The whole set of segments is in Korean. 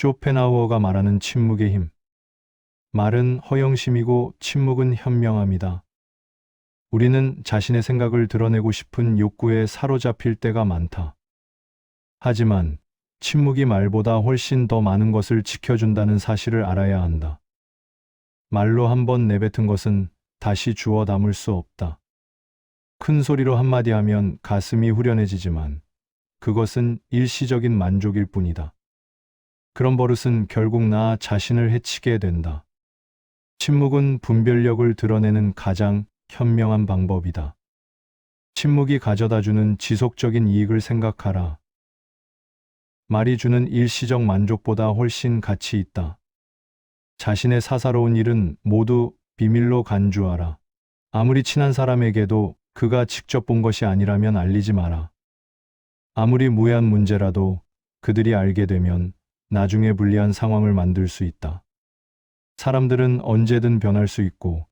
쇼펜하우어가 말하는 침묵의 힘. 말은 허영심이고 침묵은 현명함이다. 우리는 자신의 생각을 드러내고 싶은 욕구에 사로잡힐 때가 많다. 하지만 침묵이 말보다 훨씬 더 많은 것을 지켜준다는 사실을 알아야 한다. 말로 한번 내뱉은 것은 다시 주워 담을 수 없다. 큰 소리로 한마디 하면 가슴이 후련해지지만 그것은 일시적인 만족일 뿐이다. 그런 버릇은 결국 나 자신을 해치게 된다. 침묵은 분별력을 드러내는 가장 현명한 방법이다. 침묵이 가져다주는 지속적인 이익을 생각하라. 말이 주는 일시적 만족보다 훨씬 가치 있다. 자신의 사사로운 일은 모두 비밀로 간주하라. 아무리 친한 사람에게도 그가 직접 본 것이 아니라면 알리지 마라. 아무리 무해한 문제라도 그들이 알게 되면 나중에 불리한 상황을 만들 수 있다. 사람들은 언제든 변할 수 있고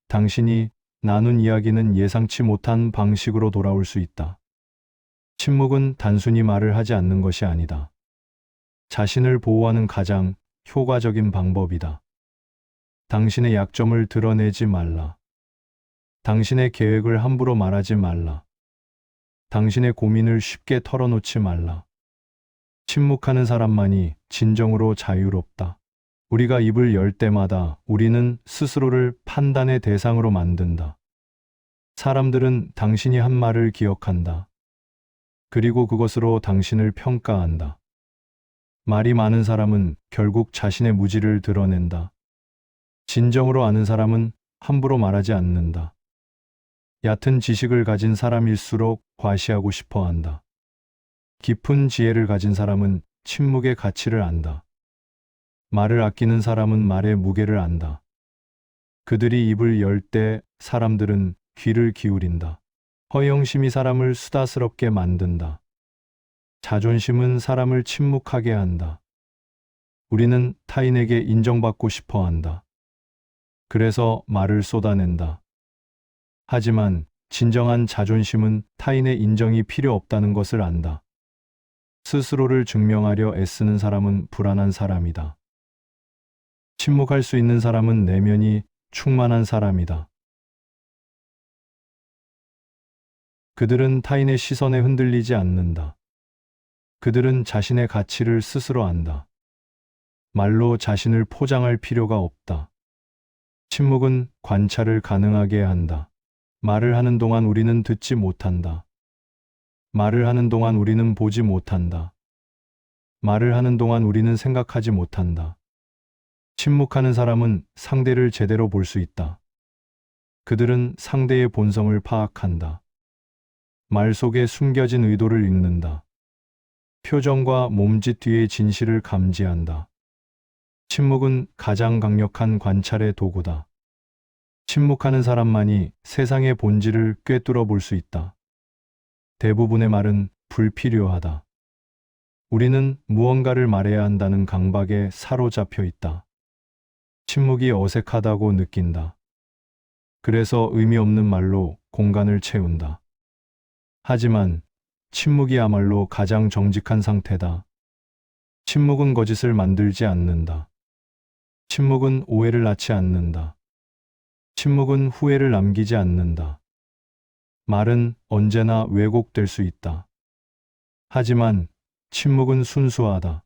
당신이 나눈 이야기는 예상치 못한 방식으로 돌아올 수 있다. 침묵은 단순히 말을 하지 않는 것이 아니다. 자신을 보호하는 가장 효과적인 방법이다. 당신의 약점을 드러내지 말라. 당신의 계획을 함부로 말하지 말라. 당신의 고민을 쉽게 털어놓지 말라. 침묵하는 사람만이 진정으로 자유롭다. 우리가 입을 열 때마다 우리는 스스로를 판단의 대상으로 만든다. 사람들은 당신이 한 말을 기억한다. 그리고 그것으로 당신을 평가한다. 말이 많은 사람은 결국 자신의 무지를 드러낸다. 진정으로 아는 사람은 함부로 말하지 않는다. 얕은 지식을 가진 사람일수록 과시하고 싶어 한다. 깊은 지혜를 가진 사람은 침묵의 가치를 안다. 말을 아끼는 사람은 말의 무게를 안다. 그들이 입을 열 때 사람들은 귀를 기울인다. 허영심이 사람을 수다스럽게 만든다. 자존심은 사람을 침묵하게 한다. 우리는 타인에게 인정받고 싶어 한다. 그래서 말을 쏟아낸다. 하지만 진정한 자존심은 타인의 인정이 필요 없다는 것을 안다. 스스로를 증명하려 애쓰는 사람은 불안한 사람이다. 침묵할 수 있는 사람은 내면이 충만한 사람이다. 그들은 타인의 시선에 흔들리지 않는다. 그들은 자신의 가치를 스스로 안다. 말로 자신을 포장할 필요가 없다. 침묵은 관찰을 가능하게 한다. 말을 하는 동안 우리는 듣지 못한다. 말을 하는 동안 우리는 보지 못한다. 말을 하는 동안 우리는 생각하지 못한다. 침묵하는 사람은 상대를 제대로 볼 수 있다. 그들은 상대의 본성을 파악한다. 말 속에 숨겨진 의도를 읽는다. 표정과 몸짓 뒤의 진실을 감지한다. 침묵은 가장 강력한 관찰의 도구다. 침묵하는 사람만이 세상의 본질을 꿰뚫어 볼 수 있다. 대부분의 말은 불필요하다. 우리는 무언가를 말해야 한다는 강박에 사로잡혀 있다. 침묵이 어색하다고 느낀다. 그래서 의미 없는 말로 공간을 채운다. 하지만 침묵이야말로 가장 정직한 상태다. 침묵은 거짓을 만들지 않는다. 침묵은 오해를 낳지 않는다. 침묵은 후회를 남기지 않는다. 말은 언제나 왜곡될 수 있다. 하지만 침묵은 순수하다.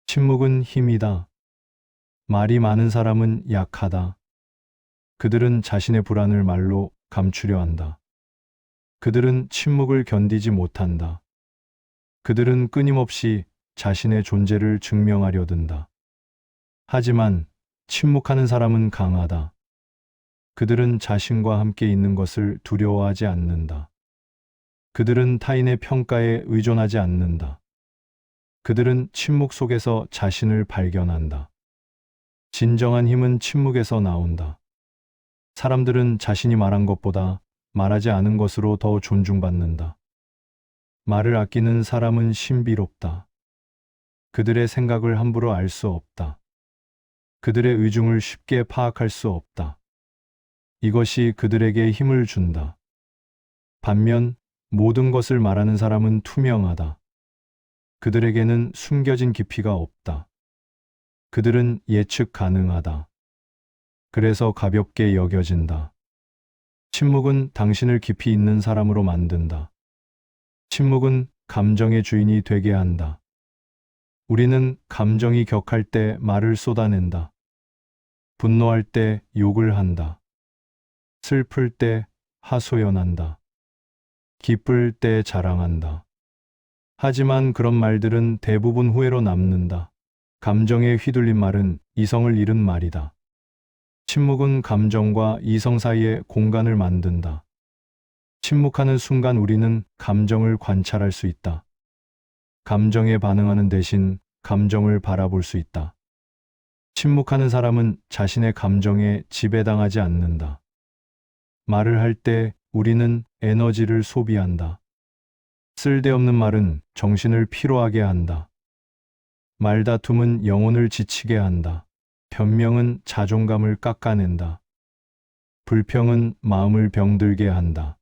침묵은 힘이다. 말이 많은 사람은 약하다. 그들은 자신의 불안을 말로 감추려 한다. 그들은 침묵을 견디지 못한다. 그들은 끊임없이 자신의 존재를 증명하려 든다. 하지만 침묵하는 사람은 강하다. 그들은 자신과 함께 있는 것을 두려워하지 않는다. 그들은 타인의 평가에 의존하지 않는다. 그들은 침묵 속에서 자신을 발견한다. 진정한 힘은 침묵에서 나온다. 사람들은 자신이 말한 것보다 말하지 않은 것으로 더 존중받는다. 말을 아끼는 사람은 신비롭다. 그들의 생각을 함부로 알 수 없다. 그들의 의중을 쉽게 파악할 수 없다. 이것이 그들에게 힘을 준다. 반면 모든 것을 말하는 사람은 투명하다. 그들에게는 숨겨진 깊이가 없다. 그들은 예측 가능하다. 그래서 가볍게 여겨진다. 침묵은 당신을 깊이 있는 사람으로 만든다. 침묵은 감정의 주인이 되게 한다. 우리는 감정이 격할 때 말을 쏟아낸다. 분노할 때 욕을 한다. 슬플 때 하소연한다. 기쁠 때 자랑한다. 하지만 그런 말들은 대부분 후회로 남는다. 감정에 휘둘린 말은 이성을 잃은 말이다. 침묵은 감정과 이성 사이에 공간을 만든다. 침묵하는 순간 우리는 감정을 관찰할 수 있다. 감정에 반응하는 대신 감정을 바라볼 수 있다. 침묵하는 사람은 자신의 감정에 지배당하지 않는다. 말을 할 때 우리는 에너지를 소비한다. 쓸데없는 말은 정신을 피로하게 한다. 말다툼은 영혼을 지치게 한다. 변명은 자존감을 깎아낸다. 불평은 마음을 병들게 한다.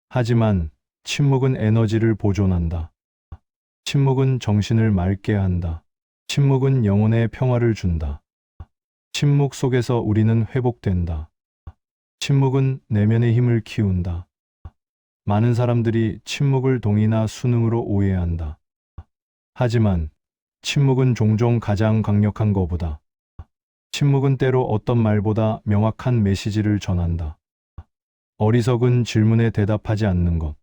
하지만 침묵은 에너지를 보존한다. 침묵은 정신을 맑게 한다. 침묵은 영혼의 평화를 준다. 침묵 속에서 우리는 회복된다. 침묵은 내면의 힘을 키운다. 많은 사람들이 침묵을 동의나 수능으로 오해한다. 하지만 침묵은 종종 가장 강력한 것보다. 침묵은 때로 어떤 말보다 명확한 메시지를 전한다. 어리석은 질문에 대답하지 않는 것.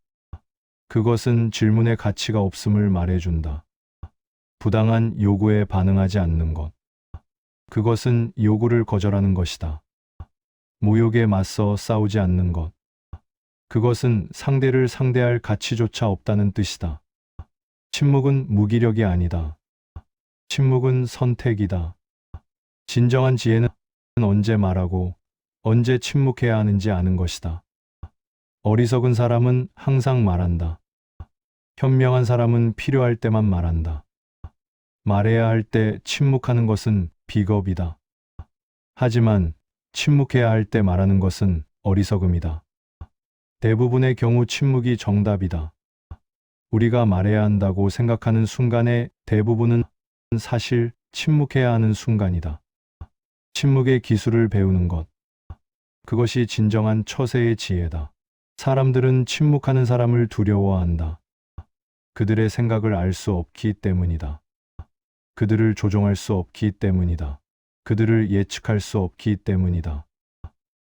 그것은 질문의 가치가 없음을 말해준다. 부당한 요구에 반응하지 않는 것. 그것은 요구를 거절하는 것이다. 모욕에 맞서 싸우지 않는 것. 그것은 상대를 상대할 가치조차 없다는 뜻이다. 침묵은 무기력이 아니다. 침묵은 선택이다. 진정한 지혜는 언제 말하고 언제 침묵해야 하는지 아는 것이다. 어리석은 사람은 항상 말한다. 현명한 사람은 필요할 때만 말한다. 말해야 할 때 침묵하는 것은 비겁이다. 하지만 침묵해야 할 때 말하는 것은 어리석음이다. 대부분의 경우 침묵이 정답이다. 우리가 말해야 한다고 생각하는 순간의 대부분은 사실 침묵해야 하는 순간이다. 침묵의 기술을 배우는 것. 그것이 진정한 처세의 지혜다. 사람들은 침묵하는 사람을 두려워한다. 그들의 생각을 알 수 없기 때문이다. 그들을 조종할 수 없기 때문이다. 그들을 예측할 수 없기 때문이다.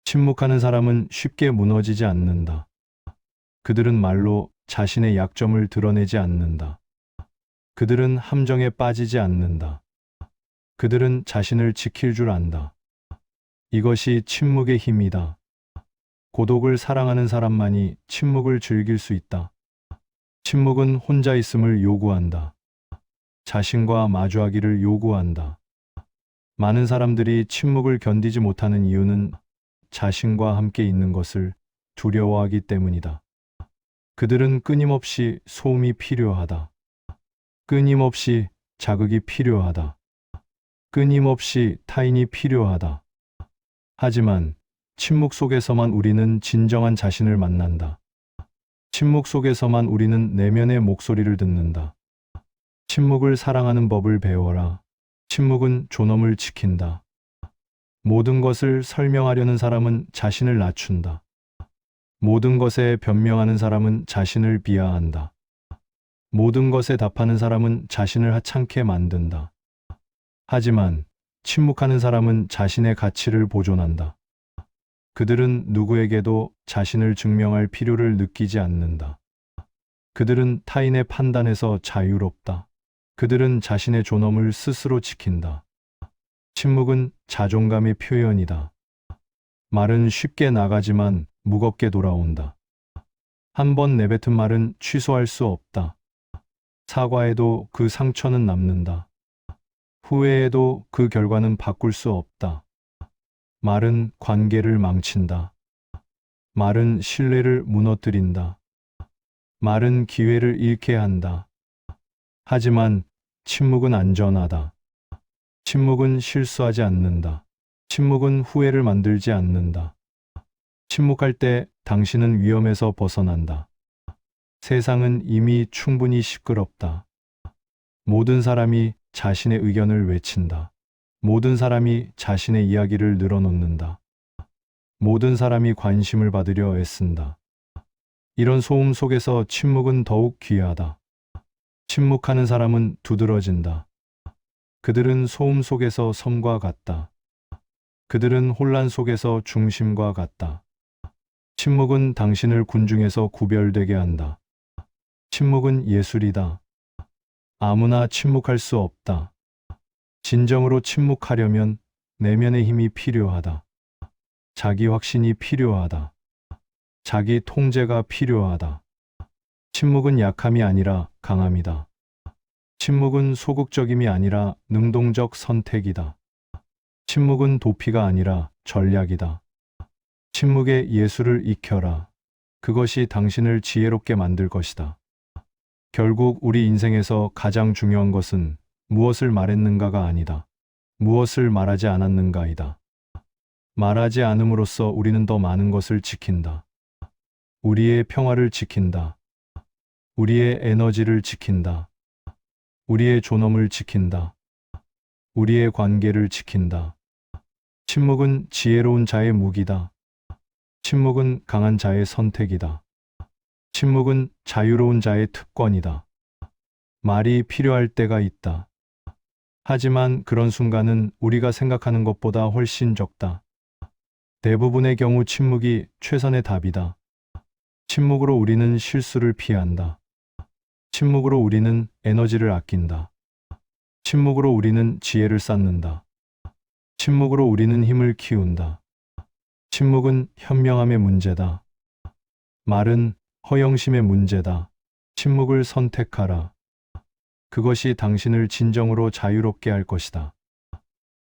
침묵하는 사람은 쉽게 무너지지 않는다. 그들은 말로 자신의 약점을 드러내지 않는다. 그들은 함정에 빠지지 않는다. 그들은 자신을 지킬 줄 안다. 이것이 침묵의 힘이다. 고독을 사랑하는 사람만이 침묵을 즐길 수 있다. 침묵은 혼자 있음을 요구한다. 자신과 마주하기를 요구한다. 많은 사람들이 침묵을 견디지 못하는 이유는 자신과 함께 있는 것을 두려워하기 때문이다. 그들은 끊임없이 소음이 필요하다. 끊임없이 자극이 필요하다. 끊임없이 타인이 필요하다. 하지만 침묵 속에서만 우리는 진정한 자신을 만난다. 침묵 속에서만 우리는 내면의 목소리를 듣는다. 침묵을 사랑하는 법을 배워라. 침묵은 존엄을 지킨다. 모든 것을 설명하려는 사람은 자신을 낮춘다. 모든 것에 변명하는 사람은 자신을 비하한다. 모든 것에 답하는 사람은 자신을 하찮게 만든다. 하지만 침묵하는 사람은 자신의 가치를 보존한다. 그들은 누구에게도 자신을 증명할 필요를 느끼지 않는다. 그들은 타인의 판단에서 자유롭다. 그들은 자신의 존엄을 스스로 지킨다. 침묵은 자존감의 표현이다. 말은 쉽게 나가지만 무겁게 돌아온다. 한 번 내뱉은 말은 취소할 수 없다. 사과해도 그 상처는 남는다. 후회해도 그 결과는 바꿀 수 없다. 말은 관계를 망친다. 말은 신뢰를 무너뜨린다. 말은 기회를 잃게 한다. 하지만 침묵은 안전하다. 침묵은 실수하지 않는다. 침묵은 후회를 만들지 않는다. 침묵할 때 당신은 위험에서 벗어난다. 세상은 이미 충분히 시끄럽다. 모든 사람이 자신의 의견을 외친다. 모든 사람이 자신의 이야기를 늘어놓는다. 모든 사람이 관심을 받으려 애쓴다. 이런 소음 속에서 침묵은 더욱 귀하다. 침묵하는 사람은 두드러진다. 그들은 소음 속에서 섬과 같다. 그들은 혼란 속에서 중심과 같다. 침묵은 당신을 군중에서 구별되게 한다. 침묵은 예술이다. 아무나 침묵할 수 없다. 진정으로 침묵하려면 내면의 힘이 필요하다. 자기 확신이 필요하다. 자기 통제가 필요하다. 침묵은 약함이 아니라 강함이다. 침묵은 소극적임이 아니라 능동적 선택이다. 침묵은 도피가 아니라 전략이다. 침묵의 예술을 익혀라. 그것이 당신을 지혜롭게 만들 것이다. 결국 우리 인생에서 가장 중요한 것은 무엇을 말했는가가 아니다. 무엇을 말하지 않았는가이다. 말하지 않음으로써 우리는 더 많은 것을 지킨다. 우리의 평화를 지킨다. 우리의 에너지를 지킨다. 우리의 존엄을 지킨다. 우리의 관계를 지킨다. 침묵은 지혜로운 자의 무기다. 침묵은 강한 자의 선택이다. 침묵은 자유로운 자의 특권이다. 말이 필요할 때가 있다. 하지만 그런 순간은 우리가 생각하는 것보다 훨씬 적다. 대부분의 경우 침묵이 최선의 답이다. 침묵으로 우리는 실수를 피한다. 침묵으로 우리는 에너지를 아낀다. 침묵으로 우리는 지혜를 쌓는다. 침묵으로 우리는 힘을 키운다. 침묵은 현명함의 문제다. 말은 허영심의 문제다. 침묵을 선택하라. 그것이 당신을 진정으로 자유롭게 할 것이다.